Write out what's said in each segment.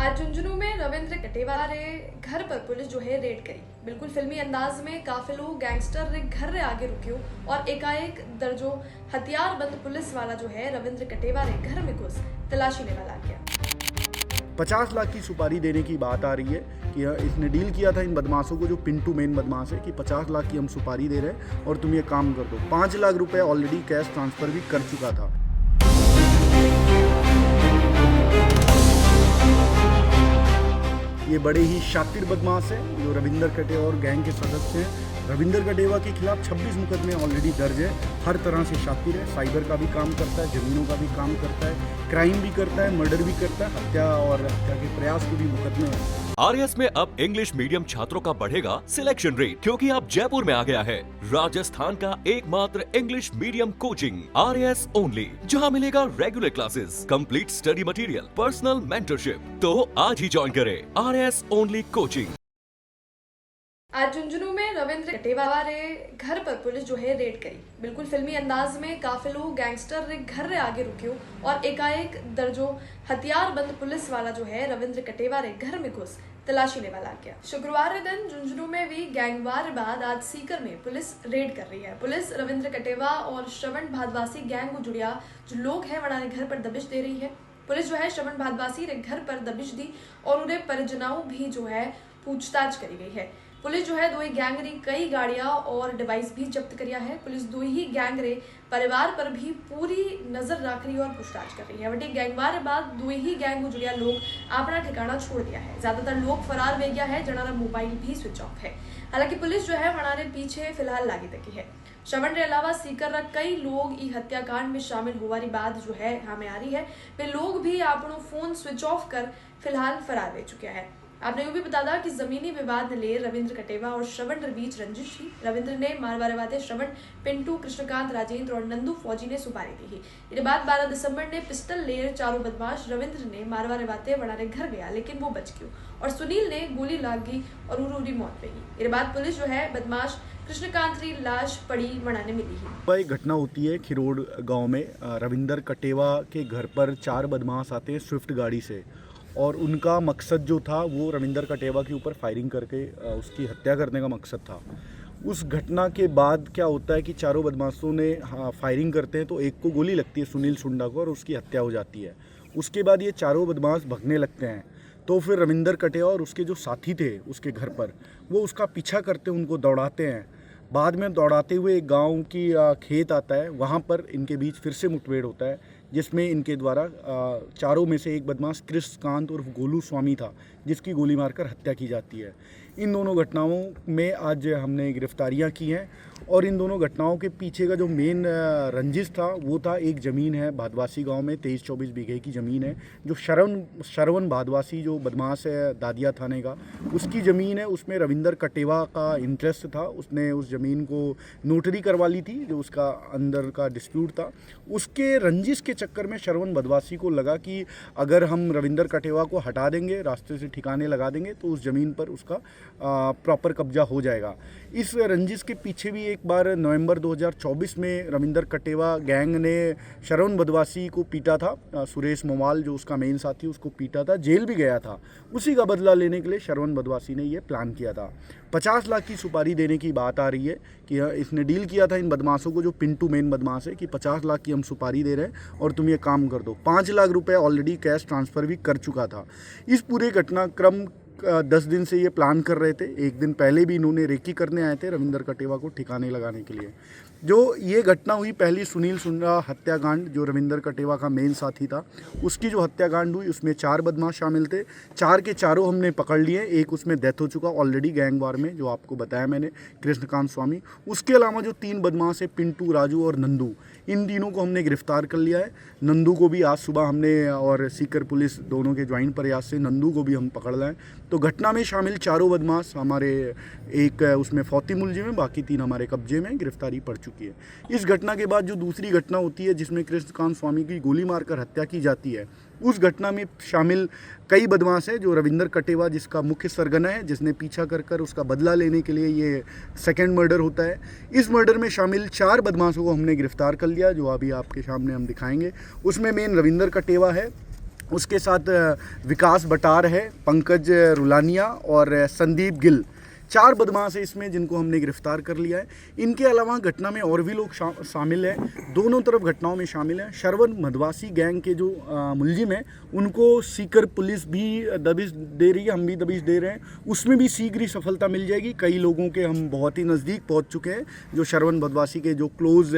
आज झुंझुनू में रविंद्र कटेवा रे घर पर पुलिस जो है रेड करी। बिल्कुल फिल्मी अंदाज में काफी लोग गैंगस्टर रे घर रे आगे रुकियो और एकाएक दर्जो हथियार बंद पुलिस वाला जो है रविंद्र कटेवा रे घर में घुस तलाशी लेने लग गया। 50 लाख की सुपारी देने की बात आ रही है कि इसने डील किया था इन बदमाशों को, जो पिंटू मेन बदमाश है, कि 50 लाख की हम सुपारी दे रहे हैं और तुम ये काम कर दो। 5 लाख रुपए ऑलरेडी कैश ट्रांसफर भी कर चुका था। ये बड़े ही शातिर बदमाश है जो रविंदर कटेवा और गैंग के सदस्य हैं। रविंदर कटेवा के खिलाफ 26 मुकदमे ऑलरेडी दर्ज है। हर तरह से शातिर है, साइबर का भी काम करता है, जमीनों का भी काम करता है, क्राइम भी करता है, मर्डर भी करता है, हत्या और हत्या के प्रयास के भी मुकदमे हैं। आरएस में अब इंग्लिश मीडियम छात्रों का बढ़ेगा सिलेक्शन रेट, क्योंकि अब जयपुर में आ गया है राजस्थान का एकमात्र English medium coaching RS only, जहां मिलेगा regular classes, complete study material, personal mentorship. तो आज ही ज्वाइन करें आरएस ओनली कोचिंग। आज झुंझुनू में रविंद्र कटेवा रे घर पर पुलिस जो है रेड करी। बिल्कुल फिल्मी अंदाज में काफी लोग गैंगस्टर रे घर रे आगे रुकियो और एकाएक दर्जो हथियार बंद पुलिस वाला जो है रविंद्र कटेवा रे घर में घुस तलाशी लेने लग गया। शुक्रवार दिन झुंझुनू में भी गैंगवार बाद आज सीकर में पुलिस रेड कर रही है। पुलिस रविंद्र कटेवा और श्रवण भादवासी गैंग को जुड़िया जो लोग हैं वनारे घर पर दबिश दे रही है। पुलिस जो है श्रवण भादवासी रे घर पर दबिश दी और उन्हें परिजनाओं भी जो है पूछताछ करी गई है। पुलिस जो है दो ही गैंग रे कई गाड़ियां और डिवाइस भी जब्त करिया है। पुलिस दो ही गैंग रे परिवार पर भी पूरी नजर रख रही है और पूछताछ कर रही है। वटी गैंगवार बाद दो ही गैंग को जुड़िया लोग अपना ठिकाना छोड़ दिया है। ज्यादातर लोग फरार हो गया है, जनारा मोबाइल भी स्विच ऑफ है। हालांकि पुलिस जो है वनारे पीछे फिलहाल लागी तकी है। श्रवण के अलावा सीकर कई लोग ई हत्याकांड में शामिल होवारी बात जो है हमें आ रही है। वे लोग भी अपनो फोन स्विच ऑफ कर फिलहाल फरार हो चुके हैं। आपने यूं भी बता दा कि जमीनी विवाद ले रविंद्र कटेवा और श्रवण के बीच रंजिश थी। रविंद्र ने मारवारे वादे श्रवण, पिंटू, कृष्णकांत, राजेंद्र और नंदू फौजी ने सुपारी दी। इसके बाद 12 दिसंबर ने पिस्टल ले चारों बदमाश रविंद्र ने मारवारे वादे वनारे घर गया, लेकिन वो बच गयो और सुनील ने गोली लाग गई और उरी मौत पे गई। इसके बाद पुलिस जो है बदमाश कृष्णकांत की लाश पड़ी वनाने मिली है। एक घटना होती है खिरोड़ गाँव में। रविंदर कटेवा के घर पर 4 बदमाश आते हैं स्विफ्ट गाड़ी से और उनका मकसद जो था वो रविंदर कटेवा के ऊपर फायरिंग करके उसकी हत्या करने का मकसद था। उस घटना के बाद क्या होता है कि चारों बदमाशों ने फायरिंग करते हैं तो एक को गोली लगती है सुनील सुंडा को और उसकी हत्या हो जाती है। उसके बाद ये चारों बदमाश भगने लगते हैं तो फिर रविंदर कटेवा और उसके जो साथी थे उसके घर पर वो उसका पीछा करते उनको दौड़ाते हैं। बाद में दौड़ाते हुए एक गाँव की खेत आता है, वहाँ पर इनके बीच फिर से मुठभेड़ होता है जिसमें इनके द्वारा चारों में से एक बदमाश कृष्णकांत उर्फ गोलू स्वामी था जिसकी गोली मारकर हत्या की जाती है। इन दोनों घटनाओं में आज हमने गिरफ्तारियां की हैं और इन दोनों घटनाओं के पीछे का जो मेन रंजिश था वो था एक ज़मीन है भादवासी गांव में 23-24 बीघे की ज़मीन है जो श्रवण भादवासी जो बदमाश है दादिया थाने का, उसकी ज़मीन है। उसमें रविंदर कटेवा का इंटरेस्ट था, उसने उस ज़मीन को नोटरी करवा ली थी जो उसका अंदर का डिस्प्यूट था। उसके रंजिश के चक्कर में श्रवण भादवासी को लगा कि अगर हम रविंदर कटेवा को हटा देंगे, रास्ते से ठिकाने लगा देंगे तो उस ज़मीन पर उसका प्रॉपर कब्जा हो जाएगा। इस रंजिश के पीछे भी एक बार नवंबर 2024 में रविंदर कटेवा गैंग ने श्रवण भादवासी को पीटा था। सुरेश मोवाल जो उसका मेन साथी उसको पीटा था, जेल भी गया था। उसी का बदला लेने के लिए श्रवण भादवासी ने यह प्लान किया था। 50 लाख की सुपारी देने की बात आ रही है कि इसने डील किया था इन बदमाशों को, जो पिंटू मेन बदमाश है, कि 50 लाख की हम सुपारी दे रहे हैं और तुम ये काम कर दो। 5 लाख रुपए ऑलरेडी कैश ट्रांसफ़र भी कर चुका था। इस पूरे घटनाक्रम 10 दिन से ये प्लान कर रहे थे। एक दिन पहले भी इन्होंने रेकी करने आए थे रविंदर कटेवा को ठिकाने लगाने के लिए। जो ये घटना हुई पहली सुनील सुंडा हत्याकांड, जो रविंदर कटेवा का मेन साथी था, उसकी जो हत्याकांड हुई उसमें 4 बदमाश शामिल थे। 4 के चारों हमने पकड़ लिए। एक उसमें डेथ हो चुका ऑलरेडी गैंगवार में, जो आपको बताया मैंने, कृष्णकांत स्वामी। उसके अलावा जो 3 बदमाश है पिंटू, राजू और नंदू, इन तीनों को हमने गिरफ्तार कर लिया है। नंदू को भी आज सुबह हमने और सीकर पुलिस दोनों के ज्वाइंट प्रयास से नंदू को भी हम पकड़ लाए। तो घटना में शामिल चारों बदमाश हमारे एक उसमें फौती मुलजिम में, बाकी 3 हमारे कब्जे में गिरफ्तारी पड़ चुकी है। इस घटना के बाद जो दूसरी घटना होती है जिसमें कृष्णकांत स्वामी की गोली मारकर हत्या की जाती है, उस घटना में शामिल कई बदमाश हैं। जो रविंदर कटेवा जिसका मुख्य सरगना है, जिसने पीछा कर उसका बदला लेने के लिए ये सेकंड मर्डर होता है। इस मर्डर में शामिल 4 बदमाशों को हमने गिरफ्तार कर लिया, जो अभी आपके सामने हम दिखाएंगे। उसमें मेन रविंदर कटेवा है उसके साथ विकास बटार है, पंकज रुलानिया और संदीप गिल। 4 बदमाश है इसमें जिनको हमने गिरफ्तार कर लिया है। इनके अलावा घटना में और भी लोग शामिल हैं, दोनों तरफ घटनाओं में शामिल हैं। श्रवण मधवासी गैंग के जो मुलजिम हैं उनको सीकर पुलिस भी दबिश दे रही है, हम भी दबिश दे रहे हैं, उसमें भी शीघ्र ही सफलता मिल जाएगी। कई लोगों के हम बहुत ही नज़दीक पहुंच चुके हैं, जो श्रवण मधवासी के जो क्लोज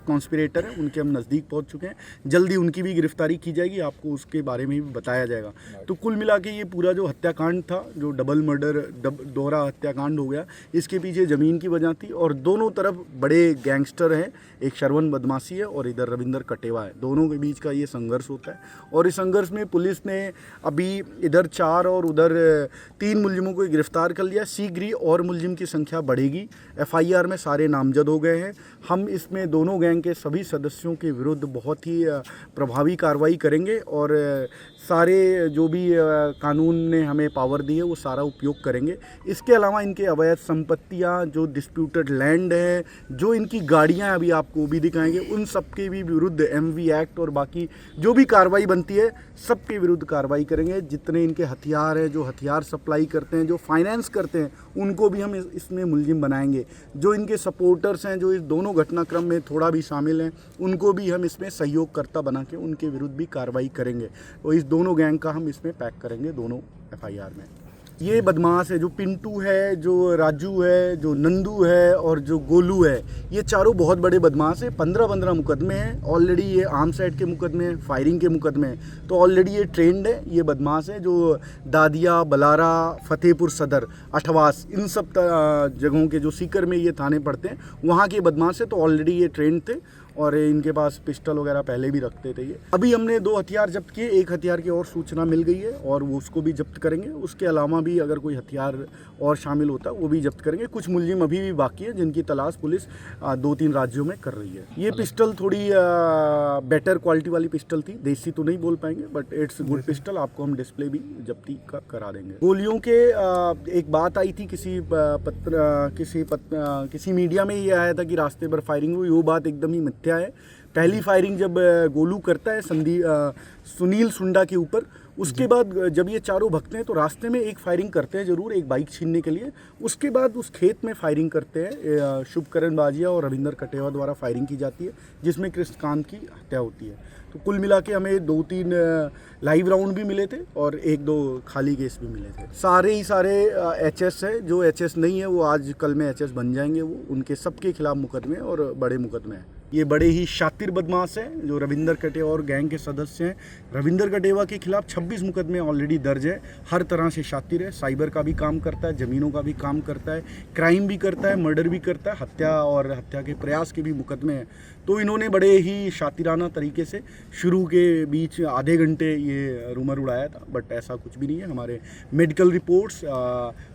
कॉन्स्पिरेटर हैं उनके हम नज़दीक पहुंच चुके हैं। जल्दी उनकी भी गिरफ्तारी की जाएगी, आपको उसके बारे में भी बताया जाएगा। तो कुल मिला के ये पूरा जो हत्याकांड था, जो डबल मर्डर दोहरा हत्याकांड हो गया, इसके पीछे ज़मीन की वजह थी और दोनों तरफ बड़े गैंगस्टर हैं। एक श्रवण बदमाशी है और इधर रविंदर कटेवा है, दोनों के बीच का ये संघर्ष होता है। और इस संघर्ष में पुलिस ने अभी इधर 4 और उधर 3 मुलजिमों को गिरफ्तार कर लिया। शीघ्र ही और मुलजिम की संख्या बढ़ेगी। FIR में सारे नामजद हो गए हैं। हम इसमें दोनों गैंग के सभी सदस्यों के विरुद्ध बहुत ही प्रभावी कार्रवाई करेंगे और सारे जो भी कानून ने हमें पावर दी है वो सारा उपयोग करेंगे। इसके अलावा इनके अवैध संपत्तियां, जो डिस्प्यूटेड लैंड है, जो इनकी गाड़ियां अभी आपको भी दिखाएंगे, उन सब के भी विरुद्ध MV एक्ट और बाकी जो भी कार्रवाई बनती है सबके विरुद्ध कार्रवाई करेंगे। जितने इनके हथियार हैं, जो हथियार सप्लाई करते हैं, जो फाइनेंस करते हैं, उनको भी हम इसमें मुलजिम बनाएंगे। जो इनके सपोर्टर्स हैं, जो इस दोनों घटनाक्रम में थोड़ा भी शामिल हैं, उनको भी हम इसमें सहयोगकर्ता बना के उनके विरुद्ध भी कार्रवाई करेंगे। और इस दोनों गैंग का हम इसमें पैक करेंगे दोनों FIR में। ये बदमाश है, जो पिंटू है, जो राजू है, जो नंदू है और जो गोलू है, ये चारों बहुत बड़े बदमाश हैं। 15 मुकदमे हैं ऑलरेडी। ये आर्म्स एक्ट के मुकदमे हैं, फायरिंग के मुकदमे हैं, तो ऑलरेडी ये ट्रेंड है। ये बदमाश है जो दादिया, बलारा, फतेहपुर सदर, अठवास, इन सब जगहों के जो सीकर में ये थाने पड़ते हैं वहाँ के बदमाश है। तो ऑलरेडी ये ट्रेंड थे और इनके पास पिस्टल वगैरह पहले भी रखते थे ये। अभी हमने 2 हथियार जब्त किए, 1 हथियार की और सूचना मिल गई है और वो उसको भी जब्त करेंगे। उसके अलावा भी अगर कोई हथियार और शामिल होता है वो भी जब्त करेंगे। कुछ मुलजिम अभी भी बाकी है जिनकी तलाश पुलिस 2-3 राज्यों में कर रही है। ये पिस्टल थोड़ी बेटर क्वालिटी वाली पिस्टल थी, देसी तो नहीं बोल पाएंगे बट इट्स गुड पिस्टल। आपको हम डिस्प्ले भी जब्ती का करा देंगे। गोलियों के एक बात आई थी किसी मीडिया में ये आया था कि रास्ते पर फायरिंग हुई, वो बात एकदम ही मिथ्या है। पहली फायरिंग जब गोलू करता है सुनील सुंडा के ऊपर, उसके बाद जब ये चारों भगते हैं तो रास्ते में एक फायरिंग करते हैं ज़रूर, एक बाइक छीनने के लिए। उसके बाद उस खेत में फायरिंग करते हैं। शुभकरण बाजिया और रविंदर कटेवा द्वारा फायरिंग की जाती है जिसमें कृष्णकांत की हत्या होती है। तो कुल मिला के हमें 2-3 लाइव राउंड भी मिले थे और 1-2 खाली केस भी मिले थे। सारे HS है, जो HS नहीं है वो आज कल में HS बन जाएंगे। वो उनके सबके खिलाफ मुकदमे और बड़े मुकदमे हैं। ये बड़े ही शातिर बदमाश हैं जो रविंदर कटेवा और गैंग के सदस्य हैं। रविंदर कटेवा के खिलाफ 26 मुकदमे ऑलरेडी दर्ज है। हर तरह से शातिर है, साइबर का भी काम करता है, ज़मीनों का भी काम करता है, क्राइम भी करता है, मर्डर भी करता है, हत्या और हत्या के प्रयास के भी मुकदमे हैं। तो इन्होंने बड़े ही शातिराना तरीके से शुरू के बीच आधे घंटे ये रूमर उड़ाया था, बट ऐसा कुछ भी नहीं है। हमारे मेडिकल रिपोर्ट्स,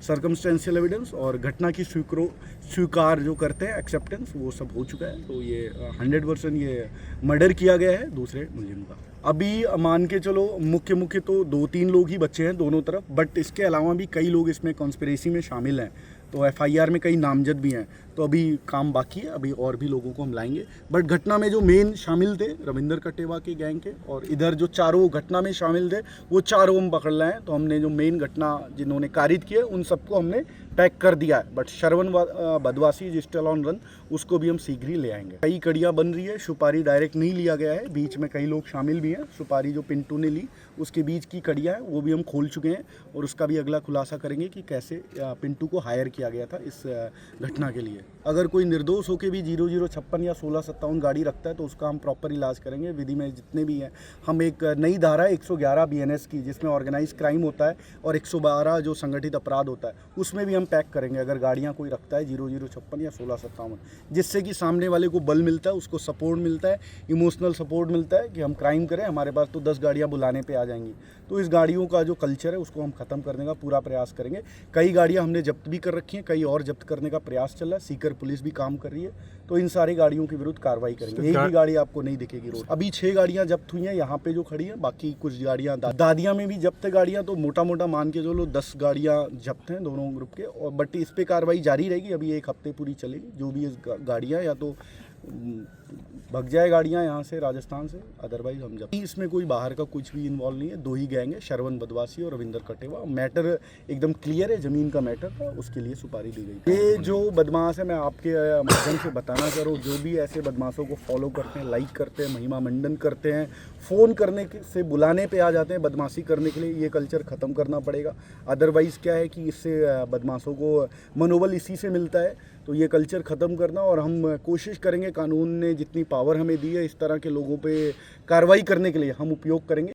सर्कमस्टेंशियल एविडेंस और घटना की स्वीकार जो करते हैं, एक्सेप्टेंस, वो सब हो चुका है। तो ये 100% ये मर्डर किया गया है दूसरे मुलजिम का। अभी मान के चलो मुख्य तो 2-3 लोग ही बचे हैं दोनों तरफ, बट इसके अलावा भी कई लोग इसमें कॉन्स्पिरेसी में शामिल हैं। तो FIR में कई नामजद भी हैं। तो अभी काम बाकी है, अभी और भी लोगों को हम लाएंगे। बट घटना में जो मेन शामिल थे रविंदर कटेवा के गैंग के, और इधर जो चारों घटना में शामिल थे वो चारों हम पकड़ लाए हैं। तो हमने जो मेन घटना जिन्होंने कारित किए उन सबको हमने पैक कर दिया है। बट श्रवण बदवासी जिस्टल ऑन रन, उसको भी हम शीघ्र ही ले आएंगे। कई कड़ियाँ बन रही है, सुपारी डायरेक्ट नहीं लिया गया है, बीच में कई लोग शामिल भी हैं। सुपारी जो पिंटू ने ली उसके बीच की कड़ियाँ हैं वो भी हम खोल चुके हैं और उसका भी अगला खुलासा करेंगे कि कैसे पिंटू को हायर किया गया था इस घटना के लिए। अगर कोई निर्दोष होकर भी 0056 या 1657 गाड़ी रखता है तो उसका हम प्रॉपर इलाज करेंगे। विधि में जितने भी हैं, हम एक नई धारा 111 BNS की, जिसमें ऑर्गेनाइज क्राइम होता है, और 112 जो संगठित अपराध होता है, उसमें भी हम पैक करेंगे अगर गाड़ियाँ कोई रखता है 0056 या 1657, जिससे कि सामने वाले को बल मिलता है, उसको सपोर्ट मिलता है, इमोशनल सपोर्ट मिलता है कि हम क्राइम करें, हमारे पास तो 10 गाड़ियाँ बुलाने पे आ जाएंगी। तो इस गाड़ियों का जो कल्चर है उसको हम ख़त्म करने का पूरा प्रयास करेंगे। कई गाड़ियाँ हमने जब्त भी कर रखी हैं, कई और जब्त करने का प्रयास चल रहा है, सीकर पुलिस भी काम कर रही है। तो इन सारी गाड़ियों के विरुद्ध कार्रवाई करेंगे। एक भी गाड़ी आपको नहीं दिखेगी रोड। अभी 6 गाड़ियाँ जब्त हुई हैं यहाँ पे जो खड़ी हैं, बाकी कुछ गाड़ियाँ दादिया में भी जब्त है गाड़ियाँ। तो मोटा मान के चलो 10 गाड़ियाँ जब्त हैं दोनों ग्रुप के, और बट इस पे कार्रवाई जारी रहेगी। अभी 1 हफ्ते पूरी चलेगी। जो भी इस गाड़ियाँ या तो भग जाए गाड़ियाँ यहाँ से राजस्थान से, अदरवाइज हम जब इसमें कोई बाहर का कुछ भी इन्वॉल्व नहीं है। दो ही गैंग है, श्रवण बदवासी और रविंदर कटेवा। मैटर एकदम क्लियर है, ज़मीन का मैटर था, उसके लिए सुपारी दी गई। ये जो बदमाश है, मैं आपके माध्यम से बताना चाह रहा हूँ, जो भी ऐसे बदमाशों को फॉलो करते हैं, लाइक करते हैं, महिमा मंडन करते हैं, फ़ोन करने से बुलाने पे आ जाते हैं बदमाशी करने के लिए, ये कल्चर ख़त्म करना पड़ेगा। अदरवाइज़ क्या है कि इससे बदमाशों को मनोबल इसी से मिलता है। तो ये कल्चर ख़त्म करना, और हम कोशिश करेंगे, कानून ने जितनी पावर हमें दी है इस तरह के लोगों पे कार्रवाई करने के लिए हम उपयोग करेंगे।